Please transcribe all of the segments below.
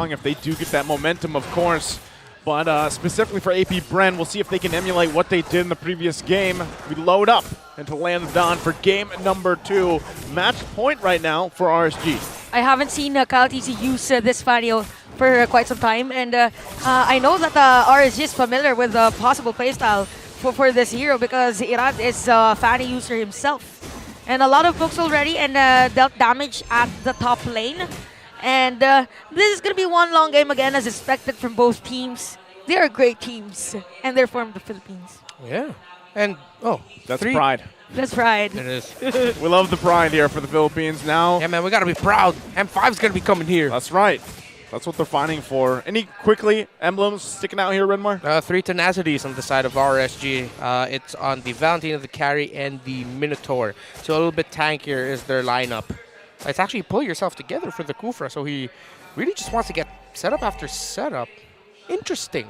strong if they do get that momentum, of course. But specifically for Apbr, we'll see if they can emulate what they did in the previous game. We load up into Land of Dawn for game number 2. Match point right now for RSG. I haven't seen Kyle TC use this Fanny for quite some time, and I know that RSG is familiar with the possible playstyle for this hero because Irad is a Fanny user himself. And a lot of books already and dealt damage at the top lane. And this is going to be one long game again as expected from both teams. They are great teams, and they're from the Philippines. Yeah. And, oh, that's pride. That's pride. It is. We love the pride here for the Philippines now. Yeah, man, we got to be proud. M5's going to be coming here. That's right. That's what they're fighting for. Any quickly emblems sticking out here, Redmar? 3 tenacities on the side of RSG. It's on the Valentine of the Carry and the Minotaur. So a little bit tankier is their lineup. It's actually pull yourself together for the Kufra, so he really just wants to get setup after setup. Interesting.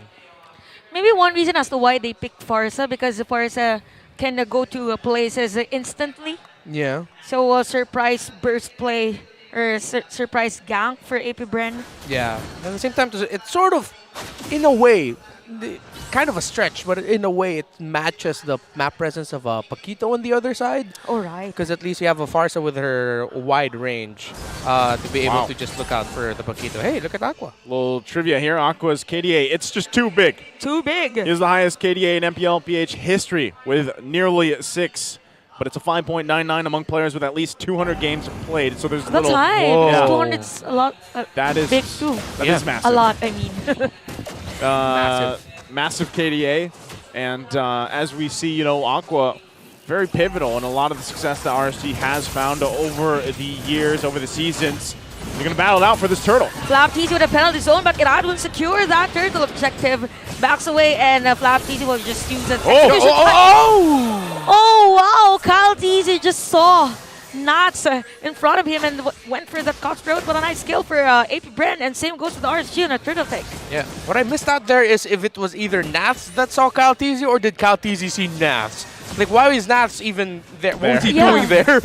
Maybe one reason as to why they picked Farsa, because Farsa can go to places instantly. Yeah. So a surprise burst play or surprise gank for Apbr. Yeah. At the same time, it's sort of, in a way, kind of a stretch, but in a way it matches the map presence of Paquito on the other side. All right. Because at least you have a Farsa with her wide range to be able to just look out for the Paquito. Hey, look at Aqua. Little trivia here. Aqua's KDA, it's just too big. Too big. Is the highest KDA in Mpl Ph history with nearly 6. But it's a 5.99 among players with at least 200 games played. So there's That's little. high. Yeah. 200's a lot. That is big too. That is massive. A lot, I mean. Massive KDA, and as we see, you know, Aqua very pivotal in a lot of the success that RSG has found over the years, over the seasons. They're going to battle it out for this turtle. Flap TC with a penalty zone, but Irad will secure that turtle objective. Backs away, and Flap TC will just use it. Oh, wow! Kyle TC just saw Nats in front of him and went for the cutthroat, but a nice skill for Apbr, and same goes with RSG on a turtle pick. Yeah. What I missed out there is if it was either Nats that saw Kyle TC or did Kyle TC see Nats? Like, why is Nats even there? What was he doing there?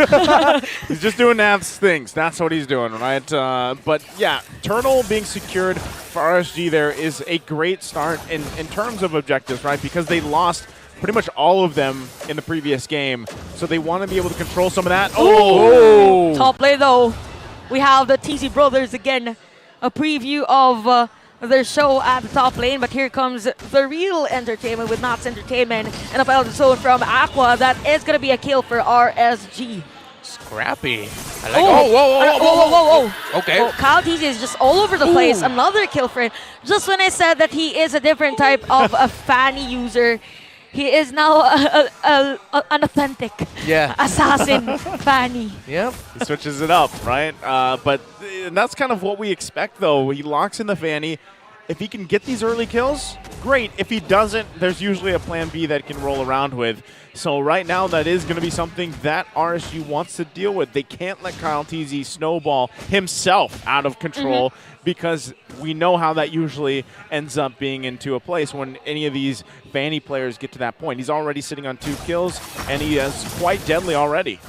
He's just doing Nats things. That's what he's doing, right? But yeah, turtle being secured for RSG there is a great start in terms of objectives, right? Because they lost pretty much all of them in the previous game. So they want to be able to control some of that. Oh! Top play though. We have the TC brothers again. A preview of their show at the top lane, but here comes the real entertainment with Knots Entertainment and a penalty zone from Aqua. That is going to be a kill for RSG. Scrappy. I like whoa. Okay. Oh, Kyle TC is just all over the place. Another kill for him. Just when I said that he is a different type of a Fanny user, he is now an authentic assassin Fanny. Yep. He switches it up, right? But that's kind of what we expect, though. He locks in the Fanny. If he can get these early kills, great. If he doesn't, there's usually a plan B that can roll around with. So right now, that is going to be something that RSG wants to deal with. They can't let Kyle TZ snowball himself out of control because we know how that usually ends up being into a place when any of these Fanny players get to that point. He's already sitting on 2 kills, and he is quite deadly already.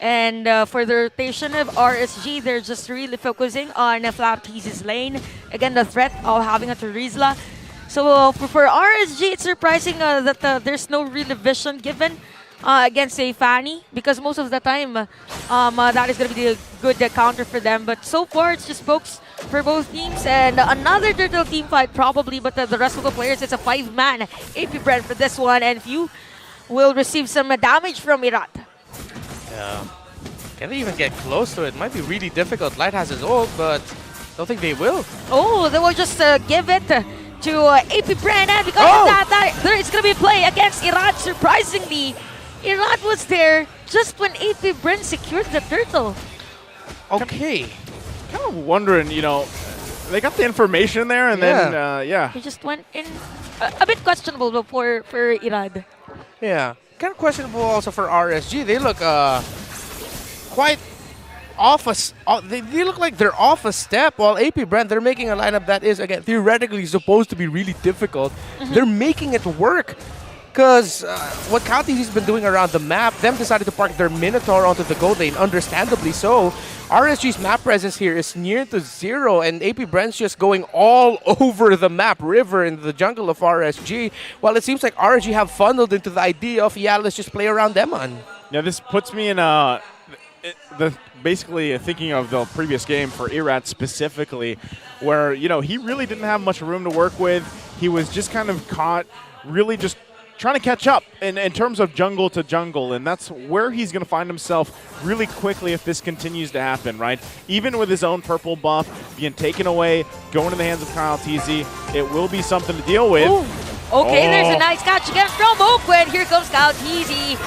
And for the rotation of RSG, they're just really focusing on Flap TZ's lane. Again, the threat of having a Terizla. So for RSG, it's surprising that there's no real vision given against a Fanny, because most of the time that is going to be a good counter for them. But so far, it's just pokes for both teams, and another turtle team fight probably, but the rest of the players, it's a 5-man Apbr for this one, and few will receive some damage from Irad. Yeah. Can they even get close to it? Might be really difficult. Light has his ult, but don't think they will. Oh, they will just give it to Apbr, and because of that, there is going to be a play against Irad. Surprisingly, Irad was there just when Apbr secured the turtle. Okay. Kind of wondering, you know, they got the information there, and then, He just went in a bit questionable for Irad. Yeah. Kind of questionable also for RSG. They look quite off they look like they're off a step, while Apbr, they're making a lineup that is, again, theoretically supposed to be really difficult. They're making it work. Because what Counties has been doing around the map, them decided to park their Minotaur onto the gold lane, understandably so. RSG's map presence here is near to 0, and AP Brent's just going all over the map, river in the jungle of RSG. Well, it seems like RSG have funneled into the idea of, yeah, let's just play around Emon. Yeah, this puts me in basically thinking of the previous game for Irad specifically, where, you know, he really didn't have much room to work with. He was just kind of caught really just trying to catch up in terms of jungle to jungle, and that's where he's going to find himself really quickly if this continues to happen, right? Even with his own purple buff being taken away, going to the hands of Kyle TZ, it will be something to deal with. Ooh. Okay, there's a nice catch again from Oakwood. Here comes Kyle TZ.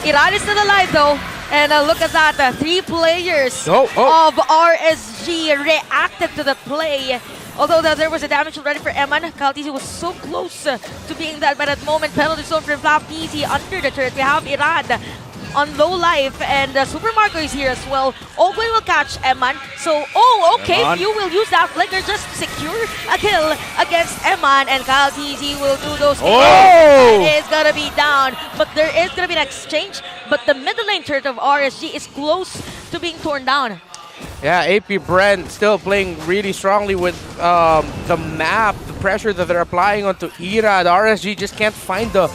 Irad is still alive though. And look at that, 3 players of RSG reacted to the play. Although there was a damage already for Eman, Kyle TZ was so close to being dead by that moment. Penalty zone from Flap TZ under the turret. We have Irad on low life, and Super Marco is here as well. Oakwood will catch Eman. So, okay, you will use that flicker just to secure a kill against Eman, and Kyle TZ will do those things. It is gonna be down, but there is gonna be an exchange. But the middle lane turret of RSG is close to being torn down. Yeah, AP Brent still playing really strongly with the map, the pressure that they're applying onto Irad. RSG just can't find a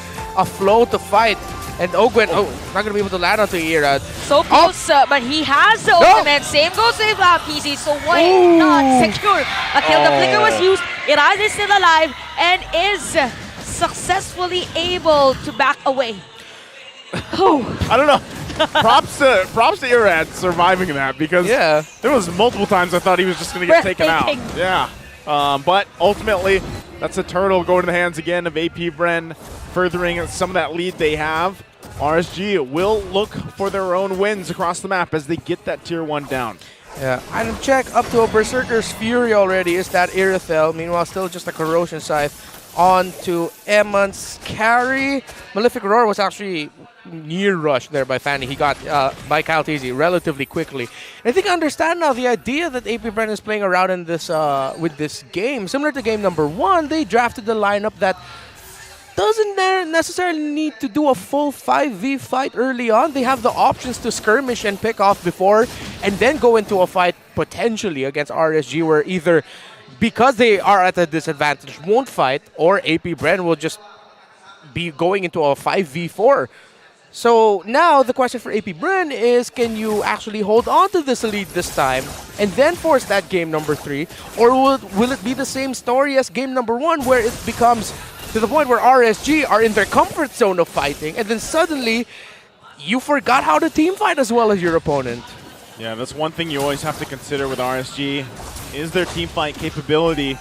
flow to fight. And Ogwen, not going to be able to land onto Irad. So close, but he has the ultimate. Same goes with PC, so why not secure a kill? The flicker was used. Irad is still alive and is successfully able to back away. I don't know. Props to Irad surviving that, because there was multiple times I thought he was just going to get taken out. Yeah. But ultimately, that's a turtle going to the hands again of AP Bren, furthering some of that lead they have. RSG will look for their own wins across the map as they get that tier 1 down. Yeah, and check up to a Berserker's Fury already is that Irithel. Meanwhile, still just a Corrosion Scythe on to Emon's carry. Malefic Roar was actually near rush there by Fanny. He got by Kyle TZ relatively quickly. And I think I understand now the idea that AP Bren is playing around in this with this game. Similar to game number 1, they drafted the lineup that doesn't necessarily need to do a full 5v fight early on. They have the options to skirmish and pick off before, and then go into a fight potentially against RSG, where either because they are at a disadvantage won't fight, or AP Bren will just be going into a 5v4. So now the question for AP Bren is, can you actually hold on to this lead this time and then force that game number 3? Or will it be the same story as game number 1, where it becomes to the point where RSG are in their comfort zone of fighting, and then suddenly you forgot how to team fight as well as your opponent? Yeah, that's one thing you always have to consider with RSG, is their team fight capability.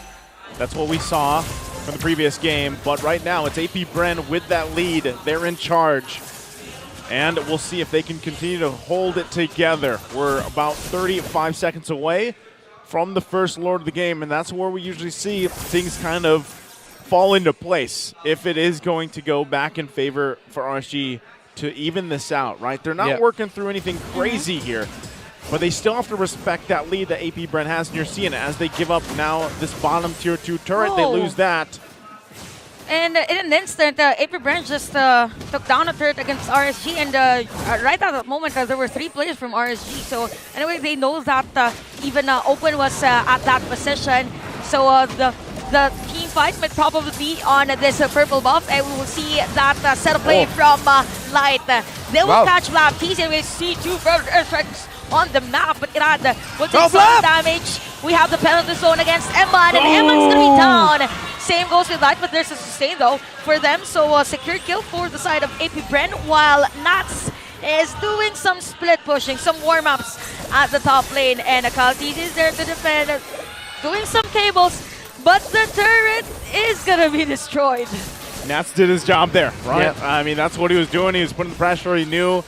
That's what we saw from the previous game, but right now it's AP Bren with that lead. They're in charge, and we'll see if they can continue to hold it together. We're about 35 seconds away from the first Lord of the game, and that's where we usually see things kind of fall into place if it is going to go back in favor for RSG to even this out, right? They're not working through anything crazy here, but they still have to respect that lead that AP Bren has, and you're seeing it as they give up now this bottom tier 2 turret. They lose that. And in an instant, AP Bren just took down a turret against RSG, and right at that moment, there were 3 players from RSG. So anyway, they know that even Open was at that position. So the team fight might probably be on this purple buff, and we will see that set of play from Light. They will catch Flap TZ, and we see 2 airstrikes on the map, but Irad will take some damage. We have the penalty zone against Eman, and Eman's gonna be down. Same goes with Light, but there's a sustain though for them, so secure kill for the side of AP Bren, while Nats is doing some split pushing, some warm-ups at the top lane, and Kyle TZ is there to defend, doing some cables, but the turret is gonna be destroyed. Nats did his job there, right? I mean, that's what he was doing. He was putting the pressure. He knew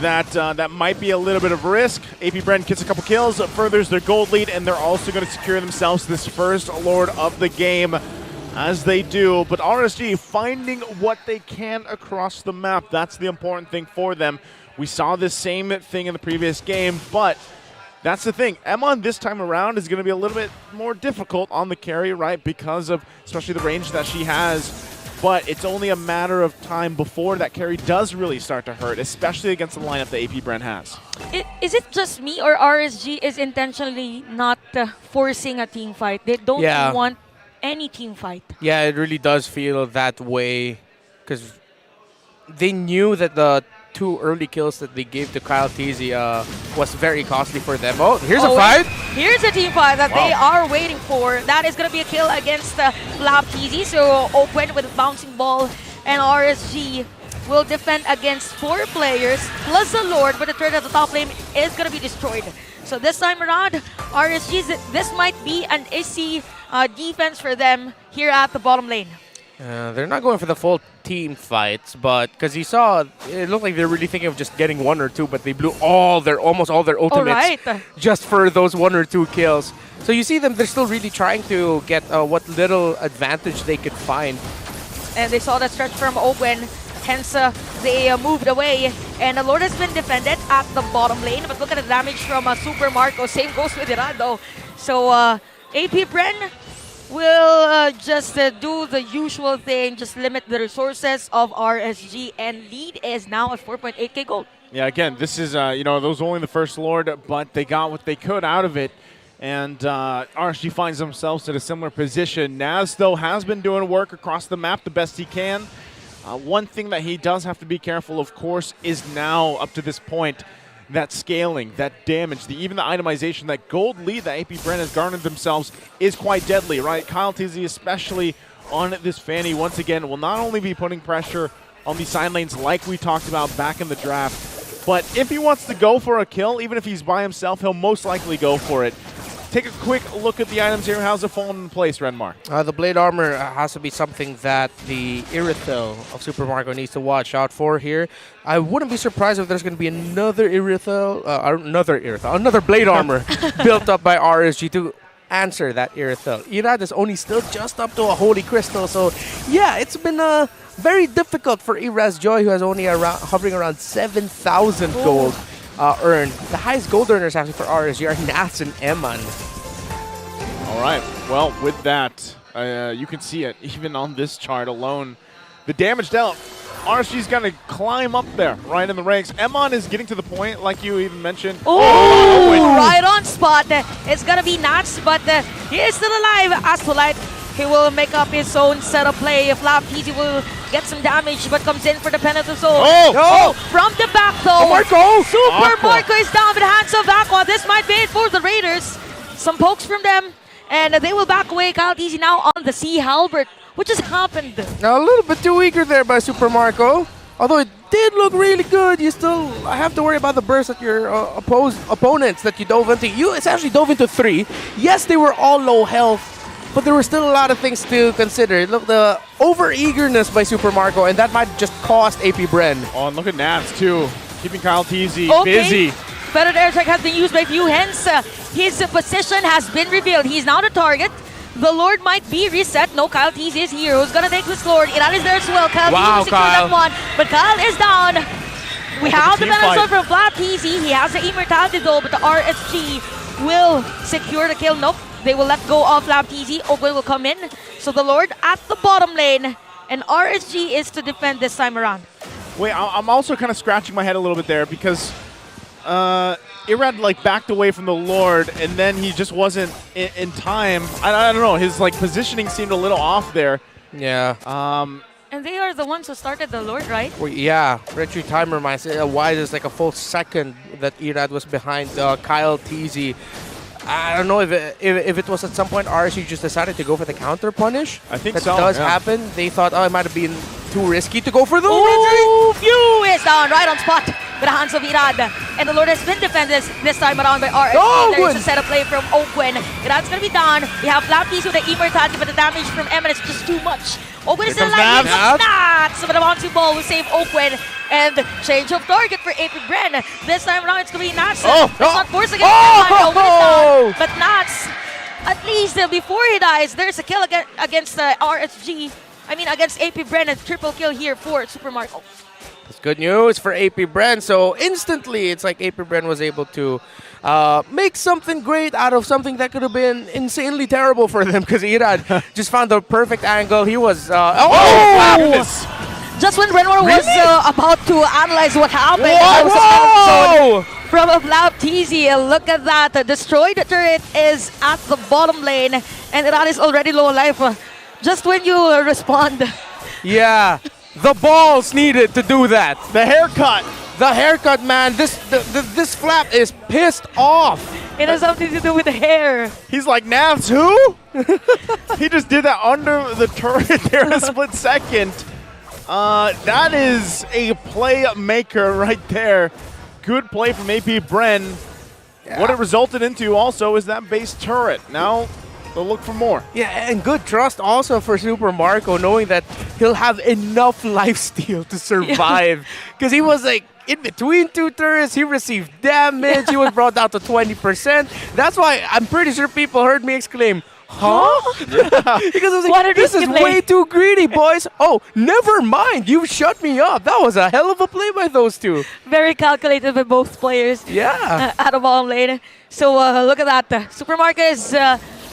that that might be a little bit of a risk. AP Bren gets a couple kills, furthers their gold lead, and they're also going to secure themselves this first Lord of the game, as they do. But RSG finding what they can across the map. That's the important thing for them. We saw this same thing in the previous game, but that's the thing. Emon this time around is going to be a little bit more difficult on the carry, right? Because of especially the range that she has. but it's only a matter of time before that carry does really start to hurt, especially against the lineup that AP Bren has. Is it just me or RSG is intentionally not forcing a team fight? They don't want any team fight. Yeah, it really does feel that way because they knew that the 2 early kills that they gave to Kyle Teasy was very costly for them. Oh, here's a fight. Here's a team fight that they are waiting for. That is going to be a kill against Flap Teasy. So Oakwen with a bouncing ball, and RSG will defend against 4 players plus the Lord, but the third at the top lane is going to be destroyed. So this time around, RSG, this might be an easy defense for them here at the bottom lane. They're not going for the full team fights, but because you saw, it looked like they're really thinking of just getting 1 or 2, but they blew almost all their ultimates just for those 1 or 2 kills. So you see them, they're still really trying to get what little advantage they could find. And they saw that stretch from Oakwen, hence they moved away. And the Lord has been defended at the bottom lane, but look at the damage from Super Marco. Same goes with Irado. So AP Bren will just do the usual thing, just limit the resources of RSG, and lead is now at 4.8k gold. Yeah, again, this is, those only the first Lord, but they got what they could out of it. And RSG finds themselves in a similar position. Naz, though, has been doing work across the map the best he can. One thing that he does have to be careful, of course, is now, up to this point, that scaling, that damage, even the itemization, that gold lead that AP Bren has garnered themselves is quite deadly, right? Kyle Teasy, especially on this Fanny, once again, will not only be putting pressure on the side lanes like we talked about back in the draft, but if he wants to go for a kill, even if he's by himself, he'll most likely go for it. Take a quick look at the items here. How's it fallen in place, Renmar? The blade armor has to be something that the Irithel of Super Marco needs to watch out for here. I wouldn't be surprised if there's going to be another another blade armor built up by RSG to answer that Irithel. Irad is only still just up to a Holy Crystal, so yeah, it's been very difficult for Iraz Joy, who has only hovering around 7,000 gold. Earned. The highest gold earners actually for RSG are Nats and Eman. All right. Well, with that, you can see it even on this chart alone. The damage dealt. RSG's going to climb up there, right in the ranks. Eman is getting to the point, like you even mentioned. Oh, right on spot. It's going to be Nats, but he is still alive. Astolite, he will make up his own set of play. Flap Teasy will get some damage, but comes in for the penalty zone. From the back though. Super Marco is down with the hands of Aqua. This might be it for the Raiders. Some pokes from them, and they will back away. Kyle Teasy now on the Sea Halbert. What just happened? Now a little bit too eager there by Super Marco. Although it did look really good, you still have to worry about the burst at your opponents that you dove into. You essentially dove into 3. Yes, they were all low health, but there were still a lot of things to consider. Look, the over-eagerness by Super Marco, and that might just cost AP Bren. Oh, and look at Nats, too. Keeping Kyle Teasy busy. Better air strike has been used by few, hence his position has been revealed. He's now the target. The Lord might be reset. No, Kyle Teasy is here. Who's going to take this Lord? Iran is there as well. Kyle Teasy secured that one, but Kyle is down. We have the penalty from Flap Teasy. He has the immortality though, but the RSG will secure the kill. Nope. They will let go of Flap Teasy. Oakwood will come in. So the Lord at the bottom lane, and RSG is to defend this time around. Wait, I'm also kind of scratching my head a little bit there because Irad backed away from the Lord, and then he just wasn't in time. I don't know. His positioning seemed a little off there. Yeah. And they are the ones who started the Lord, right? Well, yeah. Retro timer reminds me why there's a full second that Irad was behind Kyle Teasy. I don't know if it was at some point RSG just decided to go for the counter punish. I think that so. does happen. They thought, it might have been too risky to go for the Phew is down right on spot with the hands of Irad. And the Lord has been defended this time around by RSG. There's a set of play from Oakwen. Irad's going to be down. We have Flappies with the immortality, but the damage from Eman is just too much. Oakwen is still alive. Nats, but the bouncy ball will save Oakwen. And change of target for AP Bren. This time around, it's going to be Nats. It's not forced against Eman. But Nats, at least before he dies, there's a kill against RSG. I mean, against AP Bren, and triple kill here for Super Marco. That's good news for AP Bren. So instantly, it's like AP Bren was able to make something great out of something that could have been insanely terrible for them because Irad just found the perfect angle. He was... Goodness. Just when Renwar was about to analyze what happened, Whoa! from a Flap TZ, look at that. The destroyed turret is at the bottom lane, and Irad is already low on life. Just when you respond. Yeah, the balls needed to do that. The haircut. The haircut, man. This Flap is pissed off. It has something to do with the hair. He's like, Navs, who? He just did that under the turret there in a split second. That is a playmaker right there. Good play from AP Bren. Yeah. What it resulted into also is that base turret. Now they'll look for more. Yeah, and good trust also for Super Marco, knowing that he'll have enough lifesteal to survive. Because he was like, in between two turrets, he received damage. He was brought down to 20%. That's why I'm pretty sure people heard me exclaim, huh? Because I was like, this is way too greedy, boys. Oh, never mind. You shut me up. That was a hell of a play by those two. Very calculated by both players. Yeah. At the bottom lane. So look at that. Supermarket is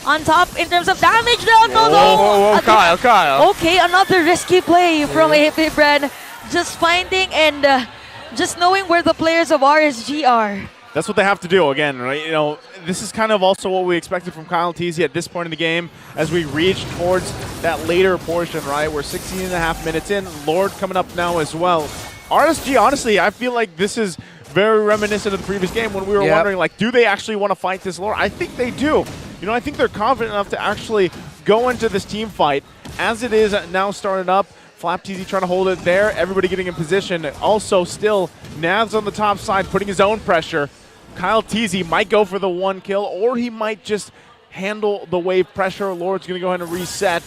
on top in terms of damage. No. Whoa, Kyle. Okay, another risky play from AP Bren. Just finding and just knowing where the players of RSG are. That's what they have to do again, right? You know, this is kind of also what we expected from Kyle TZ at this point in the game as we reach towards that later portion, right? We're 16 and a half minutes in. Lord coming up now as well. RSG, honestly, I feel like this is very reminiscent of the previous game when we were wondering, like, do they actually want to fight this Lord? I think they do. You know, I think they're confident enough to actually go into this team fight. As it is now started up, Flap TZ trying to hold it there. Everybody getting in position. Also, still, Nav's on the top side, putting his own pressure. Kyle TZ might go for the one kill, or he might just handle the wave pressure. Lord's going to go ahead and reset.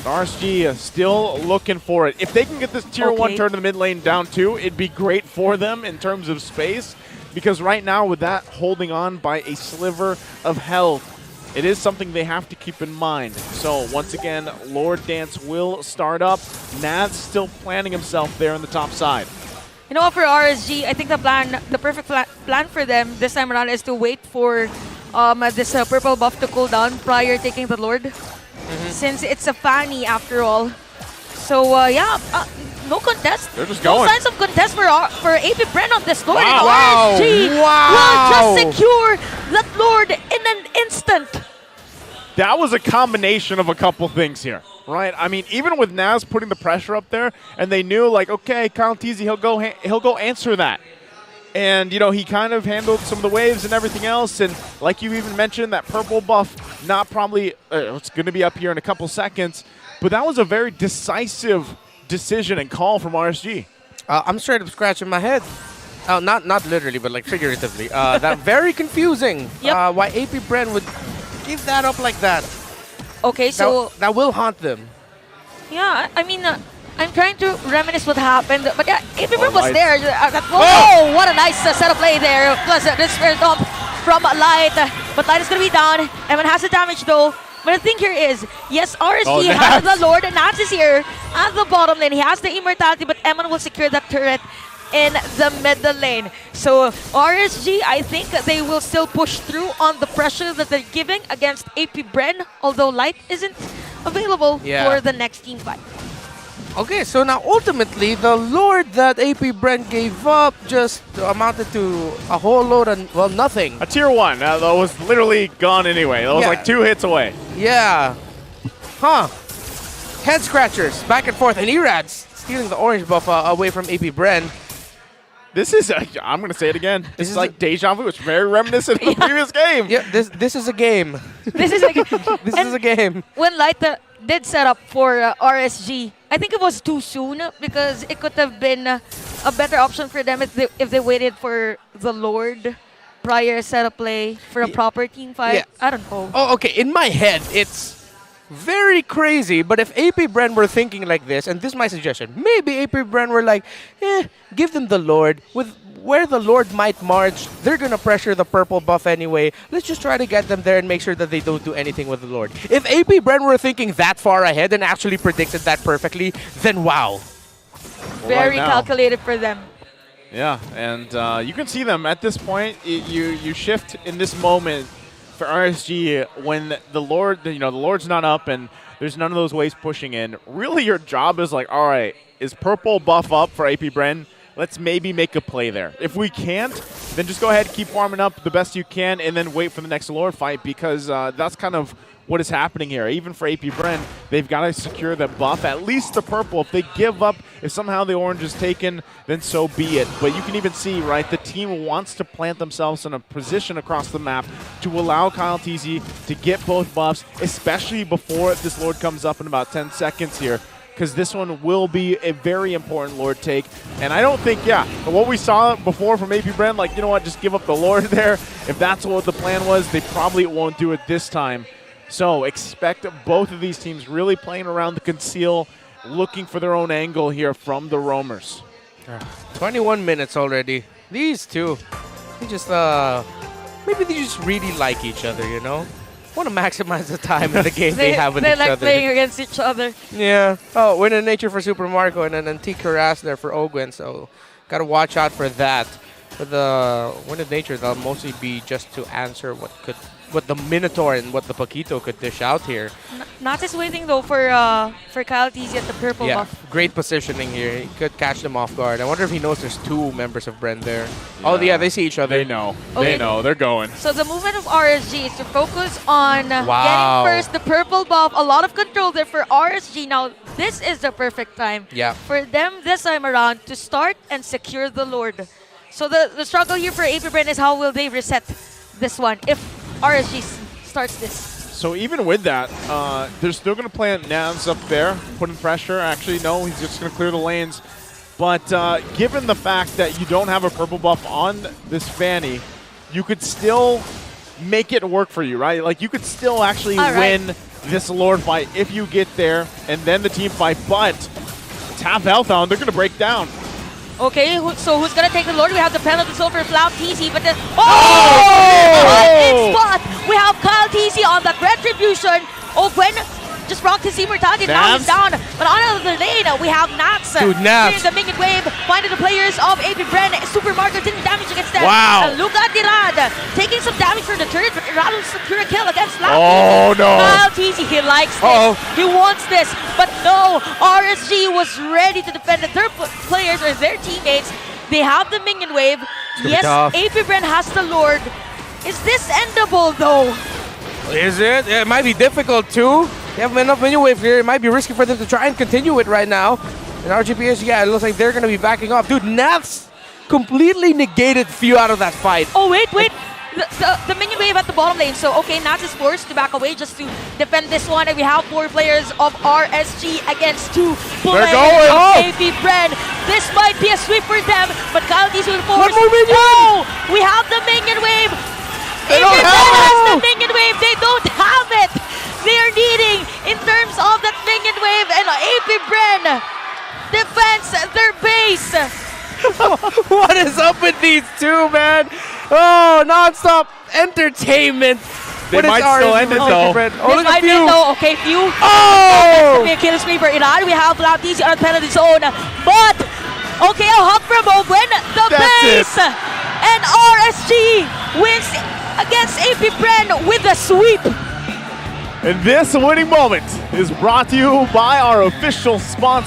RSG is still looking for it. If they can get this tier 1 turn to the mid lane down 2, it'd be great for them in terms of space. Because right now, with that holding on by a sliver of health, it is something they have to keep in mind. So once again, Lord Dance will start up. Nav's still planning himself there on the top side. You know what, for RSG, I think the perfect plan for them this time around is to wait for this purple buff to cool down prior taking the Lord. Since it's a Fanny after all. So yeah, no contest. They're just going. No signs of contest for AP Bren on this Lord. Wow. And RSG will just secure that Lord in an instant. That was a combination of a couple things here, right? I mean, even with Naz putting the pressure up there, and they knew, like, okay, Kyle TZ, he'll go answer that. And, you know, he kind of handled some of the waves and everything else. And like you even mentioned, that purple buff, not probably, it's going to be up here in a couple seconds. But that was a very decisive decision and call from RSG. I'm straight up scratching my head. Not literally, but like figuratively. That very confusing. Why AP Bren would give that up like that. Okay, so that will haunt them. Yeah, I mean, I'm trying to reminisce what happened, but yeah, AP Bren was Light. there. Oh, what a nice set of play there. Plus, this spirit up from Light, but Light is gonna be down. Evan has the damage though. But the thing here is, yes, RSG has the Lord, and Nats is here at the bottom lane. He has the immortality, but Eman will secure that turret in the middle lane. So RSG, I think they will still push through on the pressure that they're giving against AP Bren, although Light isn't available for the next team fight. Okay, so now ultimately, the Lord that AP Bren gave up just amounted to a whole load of, well, nothing. A tier 1, that was literally gone anyway. That was like 2 hits away. Yeah. Huh. Head scratchers, back and forth, and Erad's stealing the orange buff away from AP Bren. This is, I'm going to say it again, this is like deja vu. It's very reminiscent of the previous game. Yeah, this is a game. This is like this is a game. When Light did set up for RSG, I think it was too soon because it could have been a better option for them if they waited for the Lord prior setup play for a proper team fight. Yeah. I don't know. Oh, okay. In my head, it's very crazy, but if AP Bren were thinking like this, and this is my suggestion, maybe AP Bren were like, give them the Lord. With where the Lord might march, they're going to pressure the purple buff anyway. Let's just try to get them there and make sure that they don't do anything with the Lord. If AP Bren were thinking that far ahead and actually predicted that perfectly, then wow. Very calculated for them. Yeah, and you can see them at this point. You shift in this moment for RSG when the Lord's not up and there's none of those waves pushing in. Really, your job is like, all right, is purple buff up for Apbr? Let's maybe make a play there. If we can't, then just go ahead, keep farming up the best you can, and then wait for the next Lord fight, because that's kind of what is happening here. Even for Apbr, they've got to secure the buff, at least the purple. If they give up, if somehow the orange is taken, then so be it. But you can even see, right, the team wants to plant themselves in a position across the map to allow Kyle TZ to get both buffs, especially before this Lord comes up in about 10 seconds here, because this one will be a very important Lord take. And I don't think, what we saw before from Apbr, like, you know what, just give up the Lord there. If that's what the plan was, they probably won't do it this time. So expect both of these teams really playing around the conceal, looking for their own angle here from the roamers. 21 minutes already. These two, they just, maybe they just really like each other, you know? Want to maximize the time in the game they have with each They like other. playing against each other. Yeah. Oh, Win in Nature for Super Marco and an Antique Harass there for Ogwen, so got to watch out for that. For the Win in Nature, they'll mostly be just to answer what the Minotaur and what the Paquito could dish out here. Not just waiting though for Kyle TZ at the purple buff. Great positioning here. He could catch them off guard. I wonder if he knows there's two members of Bren there. Oh, yeah, they see each other. They know. Okay. They know. They're going. So the movement of RSG is to focus on Wow. getting first the purple buff. A lot of control there for RSG. Now, this is the perfect time for them this time around to start and secure the Lord. So the struggle here for Apbr is how will they reset this one if RSG starts this. So even with that, they're still going to plant Navs up there, putting pressure. Actually, no, he's just going to clear the lanes. But given the fact that you don't have a purple buff on this Fanny, you could still make it work for you, right? Like, you could still actually win this Lord fight if you get there, and then the team fight. But it's half health on, they're going to break down. Okay, so who's gonna take the Lord? We have the penalties over Flout TZ, but then spot! We have Kyle TZ on that retribution. Gwen just rocked his immortality, now he's down. But on the other lane, we have Nax. Dude, Nax. The minion wave, finding the players of Apbr. Super Marco didn't damage against them. Wow. Look at Irad taking some damage from the turret, but Irad will secure a kill against Flout Oh, TZ. no. Kyle TZ, he likes this. He wants this. But no, RSG was ready to defend their players or their teammates. They have the minion wave. Yes, Apbr has the Lord. Is this endable though? Is it? It might be difficult too. They have enough minion wave here. It might be risky for them to try and continue it right now. And RGPS, it looks like they're going to be backing off. Dude, Nats completely negated few out of that fight. Oh, wait. The minion wave at the bottom lane. So, okay, Nats is forced to back away just to defend this one. And we have 4 players of RSG against 2 players of Apbr. This might be a sweep for them, but Kyle TZ will force. No! We have the minion wave. Apbr has the minion wave. They don't have it. They are needing in terms of that minion wave, and Apbr defends their base. What is up with these two, man? Oh, non-stop entertainment. They might still end it, though. Oh, look at Few. Okay, Few. Oh! A kill spree for Iran. We have Flout TZ on the penalty zone. But, okay, a hug from Ogwen. The base. And RSG wins against Apbr with a sweep. And this winning moment is brought to you by our official sponsor.